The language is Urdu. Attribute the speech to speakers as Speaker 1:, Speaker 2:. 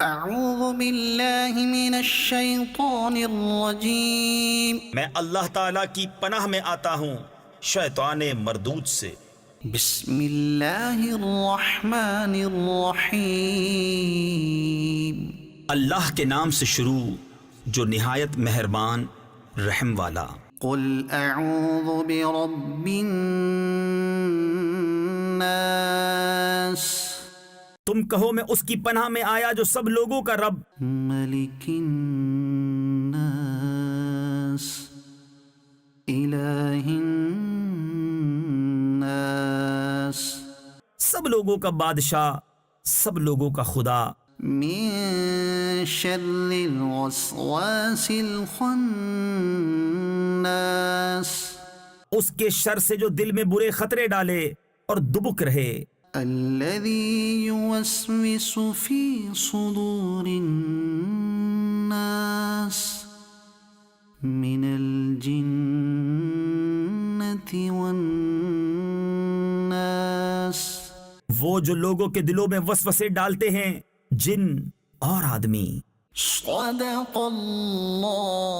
Speaker 1: اعوذ باللہ من الشیطان الرجیم،
Speaker 2: میں اللہ تعالیٰ کی پناہ میں آتا ہوں شیطان مردود سے۔
Speaker 1: بسم اللہ الرحمن الرحیم،
Speaker 2: اللہ کے نام سے شروع جو نہایت مہربان رحم والا۔
Speaker 1: قل اعوذ برب الناس،
Speaker 2: تم کہو میں اس کی پناہ میں آیا جو سب لوگوں کا رب،
Speaker 1: ملک الناس، الہ الناس،
Speaker 2: سب لوگوں کا بادشاہ، سب لوگوں کا خدا،
Speaker 1: من شر الوسواس الخناس،
Speaker 2: اس کے شر سے جو دل میں برے خطرے ڈالے اور دبک رہے،
Speaker 1: الذي يوسوس في صدور الناس من الجنة والناس،
Speaker 2: وہ جو لوگوں کے دلوں میں وسوسے ڈالتے ہیں، جن اور آدمی۔
Speaker 1: صدق اللہ